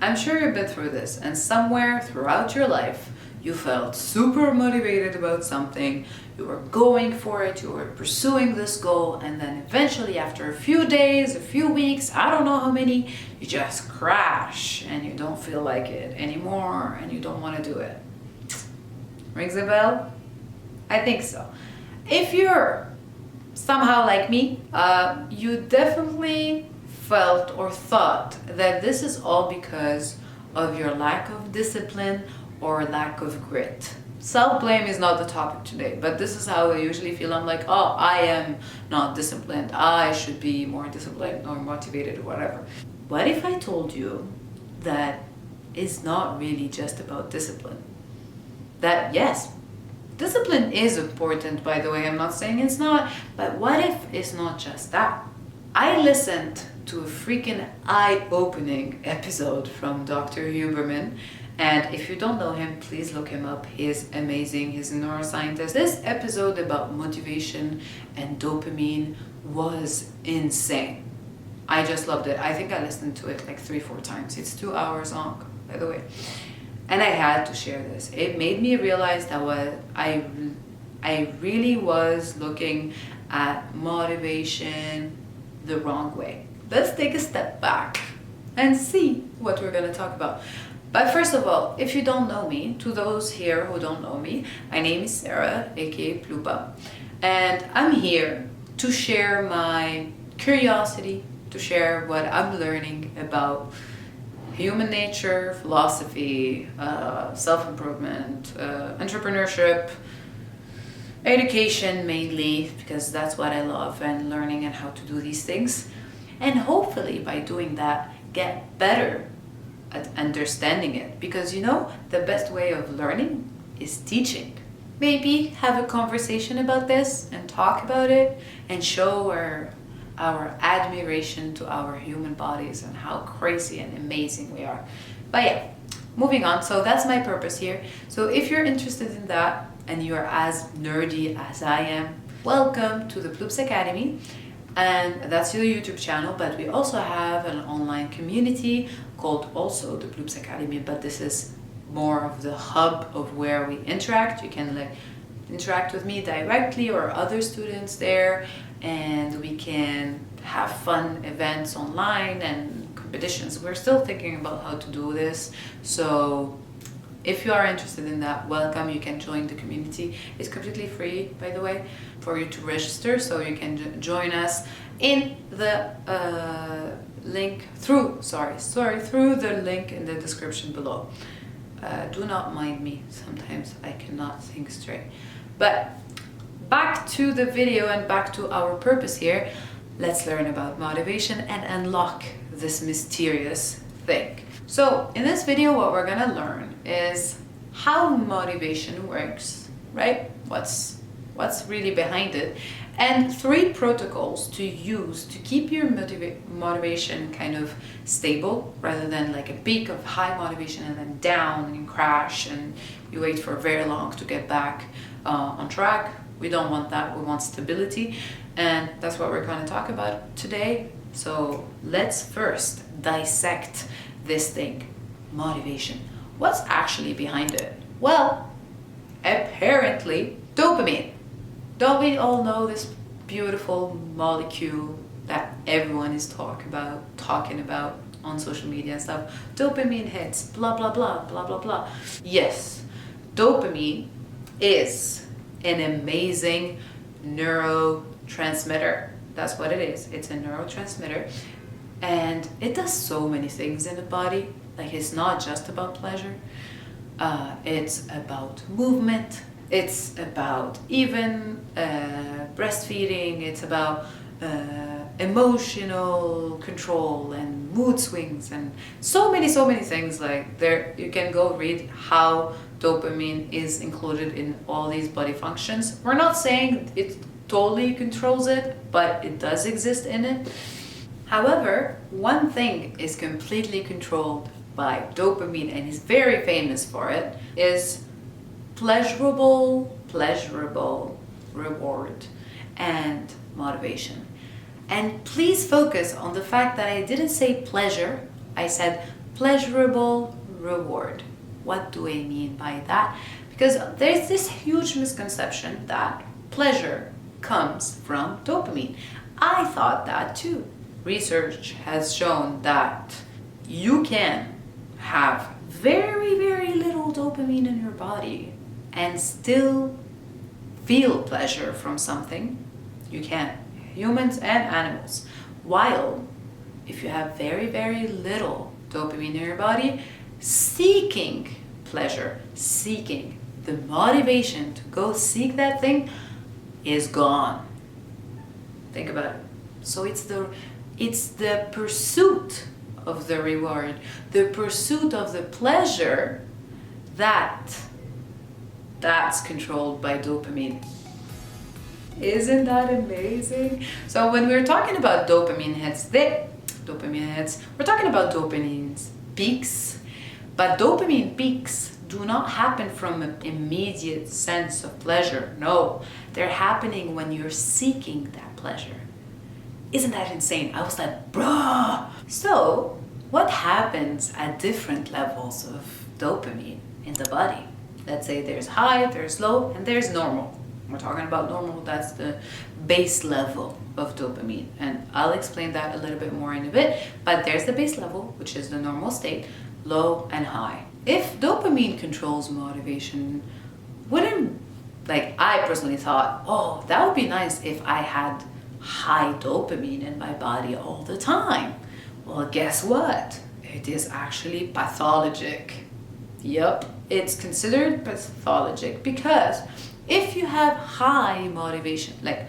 I'm sure you've been through this, and somewhere throughout your life, you felt super motivated about something, you were going for it, you were pursuing this goal, and then eventually after a few days, a few weeks, I don't know how many, you just crash and you don't feel like it anymore and you don't want to do it. Rings a bell? I think so. If you're somehow like me, you definitely felt or thought that this is all because of your lack of discipline or lack of grit. Self-blame is not the topic today, but this is how I usually feel. I'm like, oh, I am not disciplined. I should be more disciplined or motivated or whatever. What if I told you that it's not really just about discipline? That yes, discipline is important, by the way. I'm not saying it's not, but what if it's not just that? I listened to a freaking eye-opening episode from Dr. Huberman. And if you don't know him, please look him up. He is amazing. He's a neuroscientist. This episode about motivation and dopamine was insane. I just loved it. I think I listened to it like 3-4 times. It's 2 hours long, by the way. And I had to share this. It made me realize that I really was looking at motivation the wrong way. Let's take a step back and see what we're going to talk about. But first of all, if you don't know me, to those here who don't know me, my name is Sarah, aka Ploopa, and I'm here to share my curiosity, to share what I'm learning about human nature, philosophy, self-improvement, entrepreneurship, education mainly, because that's what I love, and learning and how to do these things. And hopefully by doing that, get better at understanding it, because you know, the best way of learning is teaching. Maybe have a conversation about this and talk about it and show our admiration to our human bodies and how crazy and amazing we are. But yeah, moving on. So that's my purpose here. So if you're interested in that and you're as nerdy as I am, welcome to the Ploops Academy. And that's your YouTube channel, but we also have an online community called also the Ploops Academy, but this is more of the hub of where we interact. You can like interact with me directly or other students there, and we can have fun events online and competitions. We're still thinking about how to do this, so if you are interested in that, welcome. You can join the community. It's completely free, by the way, for you to register, so you can join us in the link through the link in the description below. Do not mind me, sometimes I cannot think straight. But back to the video and back to our purpose here. Let's learn about motivation and unlock this mysterious thing. So in this video, what we're gonna learn is how motivation works, right? What's really behind it, and 3 protocols to use to keep your motivation kind of stable, rather than like a peak of high motivation and then down and you crash and you wait for very long to get back on track. We don't want that. We want stability, and that's what we're going to talk about today. So let's first dissect this thing, motivation. What's actually behind it? Well, apparently dopamine. Don't we all know this beautiful molecule that everyone is talking about on social media and stuff? Dopamine hits, blah blah blah blah blah blah. Yes, dopamine is an amazing neurotransmitter. That's what it is. It's a neurotransmitter, and it does so many things in the body. Like, it's not just about pleasure. It's about movement. It's about even breastfeeding. It's about emotional control and mood swings and so many things. Like, there, you can go read how dopamine is included in all these body functions. We're not saying it totally controls it, but it does exist in it. However, one thing is completely controlled by dopamine, and is very famous for it, is pleasurable reward and motivation. And please focus on the fact that I didn't say pleasure, I said pleasurable reward. What do I mean by that? Because there's this huge misconception that pleasure comes from dopamine. I thought that too. Research has shown that you can have very, very little dopamine in your body and still feel pleasure from something. You can, humans and animals. While if you have very, very little dopamine in your body, seeking pleasure, seeking the motivation to go seek that thing is gone. Think about it. So it's the pursuit of the reward, the pursuit of the pleasure that's controlled by dopamine. Isn't that amazing? So when we're talking about dopamine hits, we're talking about dopamine peaks, but dopamine peaks do not happen from an immediate sense of pleasure. No, they're happening when you're seeking that pleasure. Isn't that insane? I was like, bruh. So what happens at different levels of dopamine in the body? Let's say there's high, there's low, and there's normal. We're talking about normal, that's the base level of dopamine. And I'll explain that a little bit more in a bit, but there's the base level, which is the normal state, low and high. If dopamine controls motivation, I personally thought, oh, that would be nice if I had high dopamine in my body all the time. Well, guess what? It is actually pathologic. Yep, it's considered pathologic because if you have high motivation, like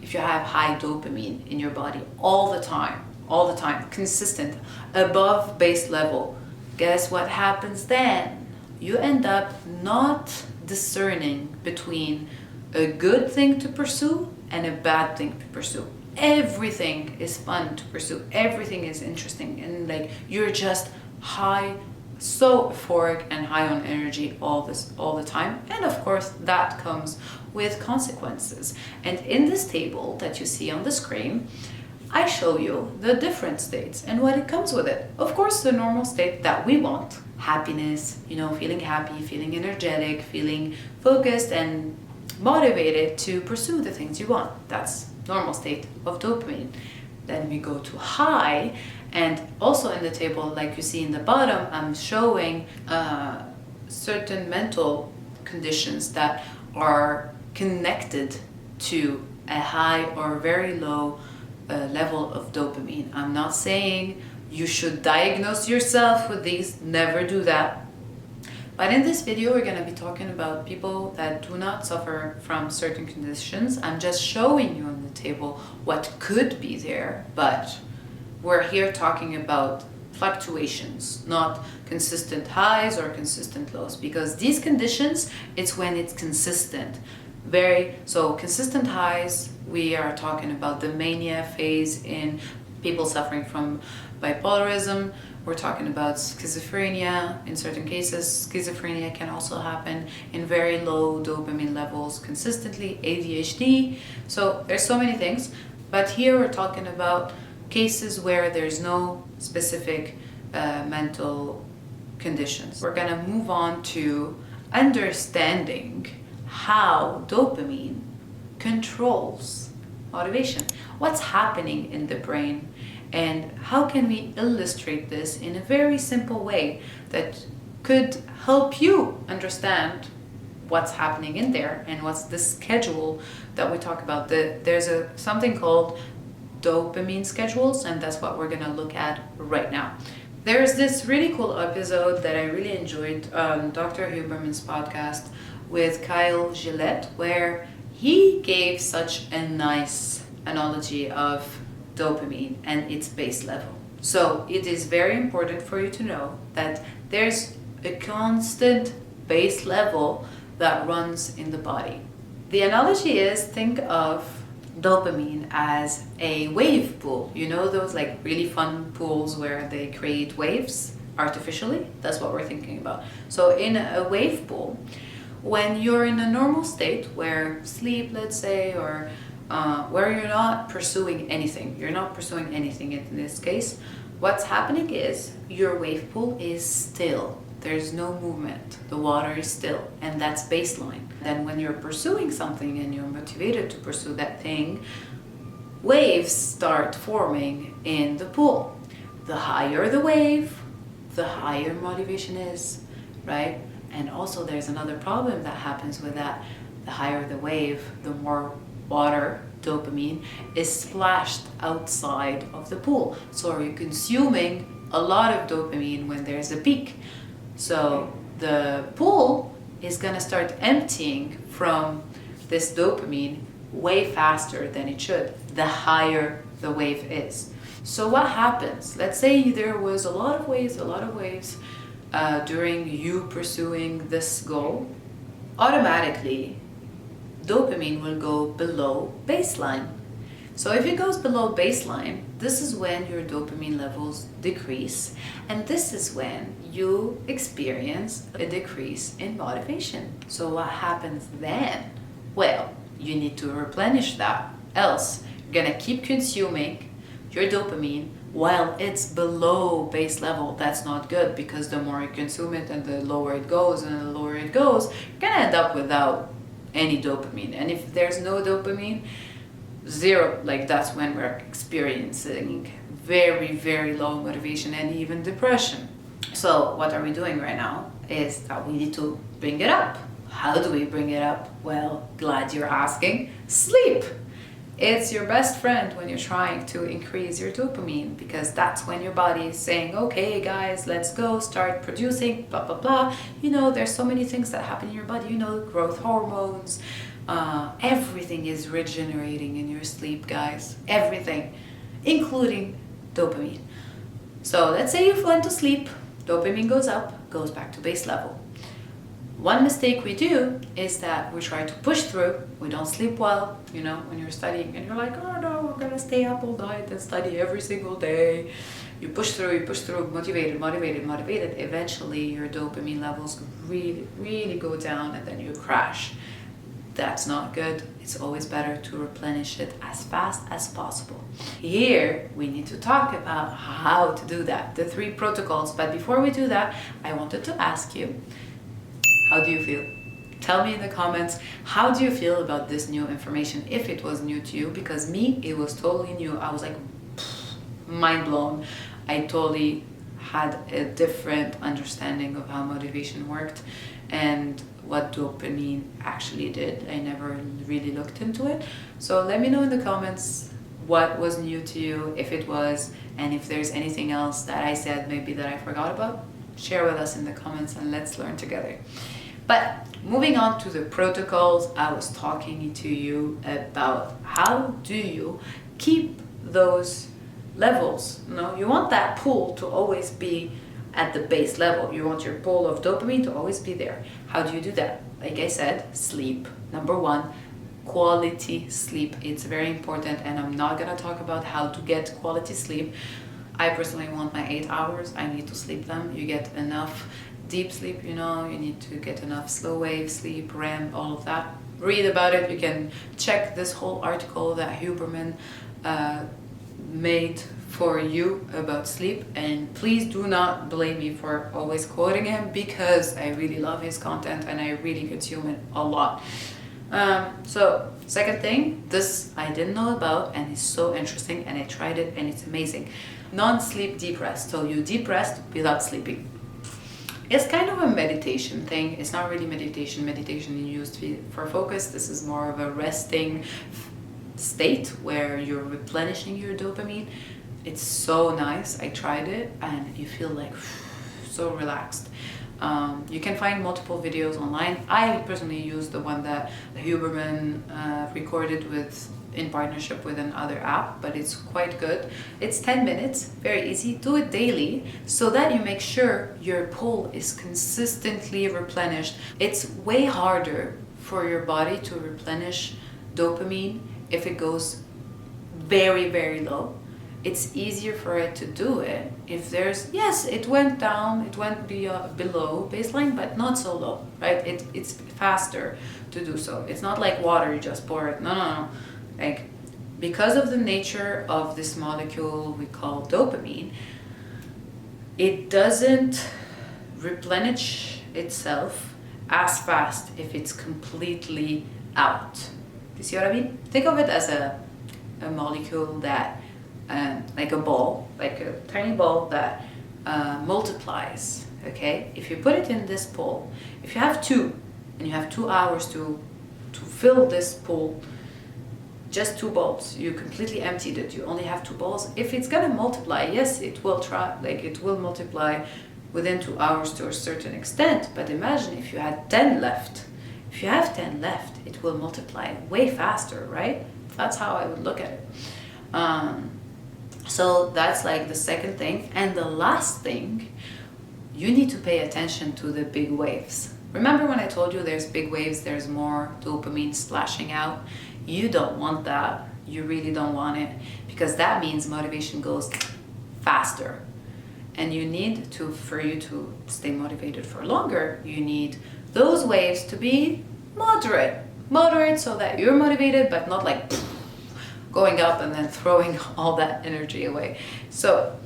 if you have high dopamine in your body all the time, consistent, above base level, guess what happens then? You end up not discerning between a good thing to pursue and a bad thing to pursue. Everything is fun to pursue. Everything is interesting. And you're just high, so euphoric and high on energy all the time. And of course, that comes with consequences. And in this table that you see on the screen, I show you the different states and what it comes with it. Of course, the normal state that we want, happiness, feeling happy, feeling energetic, feeling focused and motivated to pursue the things you want. That's normal state of dopamine. Then we go to high, and also in the table, like you see in the bottom, I'm showing certain mental conditions that are connected to a high or very low level of dopamine. I'm not saying you should diagnose yourself with these, never do that. But in this video, we're going to be talking about people that do not suffer from certain conditions. I'm just showing you on the table what could be there, but we're here talking about fluctuations, not consistent highs or consistent lows, because these conditions, it's when it's consistent. So consistent highs, we are talking about the mania phase in people suffering from bipolarism. We're talking about schizophrenia. In certain cases, schizophrenia can also happen in very low dopamine levels consistently, ADHD. So there's so many things. But here we're talking about cases where there's no specific mental conditions. We're gonna move on to understanding how dopamine controls motivation. What's happening in the brain? And how can we illustrate this in a very simple way that could help you understand what's happening in there and what's the schedule that we talk about. There's something called dopamine schedules, and that's what we're going to look at right now. There's this really cool episode that I really enjoyed on Dr. Huberman's podcast with Kyle Gillette, where he gave such a nice analogy of dopamine and its base level. So it is very important for you to know that there's a constant base level that runs in the body. The analogy is, think of dopamine as a wave pool. You know those really fun pools where they create waves artificially? That's what we're thinking about. So in a wave pool, when you're in a normal state where sleep, let's say, or where you're not pursuing anything in this case, what's happening is your wave pool is still. There's no movement. The water is still, and that's baseline. Then when you're pursuing something and you're motivated to pursue that thing, waves start forming in the pool. The higher the wave, the higher motivation is, right? And also there's another problem that happens with that. The higher the wave, the more water, dopamine, is splashed outside of the pool. So you're consuming a lot of dopamine when there's a peak. So the pool is gonna start emptying from this dopamine way faster than it should, the higher the wave is. So what happens? Let's say there was a lot of waves during you pursuing this goal. Automatically, dopamine will go below baseline. So if it goes below baseline, this is when your dopamine levels decrease, and this is when you experience a decrease in motivation. So what happens then? Well, you need to replenish that, else you're gonna keep consuming your dopamine while it's below base level. That's not good, because the more you consume it and the lower it goes and the lower it goes, you're gonna end up without any dopamine. And if there's no dopamine, zero, like that's when we're experiencing very, very low motivation and even depression. So what are we doing right now is that we need to bring it up. How do we bring it up? Well, glad you're asking. Sleep. It's your best friend when you're trying to increase your dopamine, because that's when your body is saying, okay guys, let's go, start producing, blah, blah, blah. You know, there's so many things that happen in your body, you know, growth hormones, everything is regenerating in your sleep, guys. Everything, including dopamine. So let's say you went to sleep, dopamine goes up, goes back to base level. One mistake we do is that we try to push through. We don't sleep well, you know, when you're studying and you're like, oh no, we're gonna stay up all night and study every single day. You push through, motivated. Eventually your dopamine levels really, really go down, and then you crash. That's not good. It's always better to replenish it as fast as possible. Here, we need to talk about how to do that, the 3 protocols. But before we do that, I wanted to ask you, how do you feel? Tell me in the comments, how do you feel about this new information, if it was new to you? Because me, it was totally new. I was like, mind blown. I totally had a different understanding of how motivation worked and what dopamine actually did. I never really looked into it. So let me know in the comments what was new to you, if it was, and if there's anything else that I said maybe that I forgot about. Share with us in the comments and let's learn together. But moving on to the protocols, I was talking to you about how do you keep those levels. You know, you want that pool to always be at the base level. You want your pool of dopamine to always be there. How do you do that? Like I said, sleep. Number 1, quality sleep. It's very important, and I'm not gonna talk about how to get quality sleep. I personally want my 8 hours. I need to sleep them. You get enough deep sleep, you know, you need to get enough slow wave sleep, REM, all of that. Read about it. You can check this whole article that Huberman made for you about sleep, and please do not blame me for always quoting him, because I really love his content and I really consume it a lot. So second thing, this I didn't know about and it's so interesting, and I tried it and it's amazing. Non-sleep deep rest. So you deep rest without sleeping. It's kind of a meditation thing. It's not really meditation. Meditation is used for focus. This is more of a resting state where you're replenishing your dopamine. It's so nice. I tried it and you feel like so relaxed. You can find multiple videos online. I personally use the one that Huberman recorded in partnership with another app, but it's quite good. It's 10 minutes, very easy. Do it daily so that you make sure your pool is consistently replenished. It's way harder for your body to replenish dopamine if it goes very, very low. It's easier for it to do it if there's, yes, it went down, it went below baseline, but not so low, right? It's faster to do so. It's not like water, you just pour it. No. Like, because of the nature of this molecule we call dopamine, it doesn't replenish itself as fast if it's completely out. You see what I mean? Think of it as a molecule that, like a ball, like a tiny ball that multiplies, okay? If you put it in this pool, if you have two, and you have 2 hours to fill this pool, just 2 balls, you completely emptied it, you only have 2 balls. If it's gonna multiply, yes, it will try, like it will multiply within 2 hours to a certain extent, but imagine if you had 10 left. If you have 10 left, it will multiply way faster, right? That's how I would look at it. So that's like the second thing. And the last thing, you need to pay attention to the big waves. Remember when I told you there's big waves, there's more dopamine splashing out? You don't want that. You really don't want it, because that means motivation goes faster. And you need to, for you to stay motivated for longer, you need those waves to be moderate. Moderate so that you're motivated, but not like going up and then throwing all that energy away. So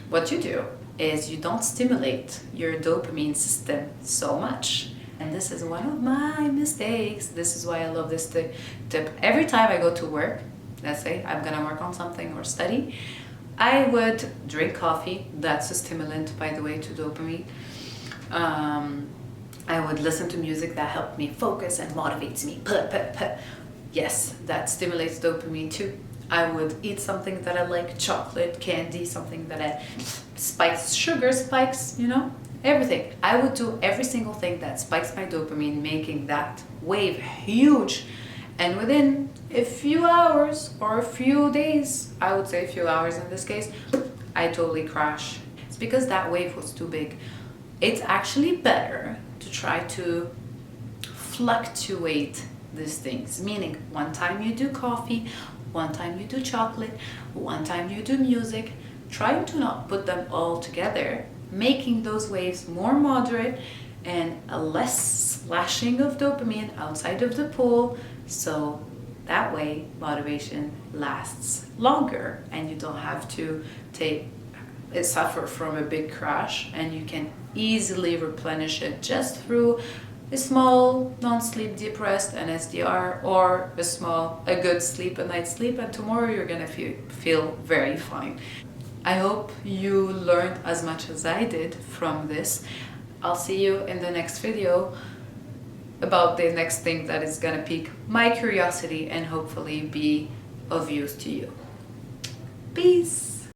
what you do is you don't stimulate your dopamine system so much. And this is one of my mistakes. This is why I love this tip. Every time I go to work, let's say I'm gonna work on something or study, I would drink coffee. That's a stimulant, by the way, to dopamine. I would listen to music that helped me focus and motivates me. Yes, that stimulates dopamine too. I would eat something that I like, chocolate, candy, something that I spikes, sugar spikes, you know, everything. I would do every single thing that spikes my dopamine, making that wave huge. And within a few hours or a few days, I would say a few hours in this case, I totally crash. It's because that wave was too big. It's actually better to try to fluctuate these things, meaning one time you do coffee, one time you do chocolate, one time you do music. Try to not put them all together, making those waves more moderate and a less splashing of dopamine outside of the pool, so that way motivation lasts longer and you don't have to suffer from a big crash, and you can easily replenish it just through a small non-sleep deep rest, an SDR, or a good sleep, a night's sleep, and tomorrow you're gonna feel very fine. I hope you learned as much as I did from this. I'll see you in the next video about the next thing that is gonna pique my curiosity and hopefully be of use to you. Peace!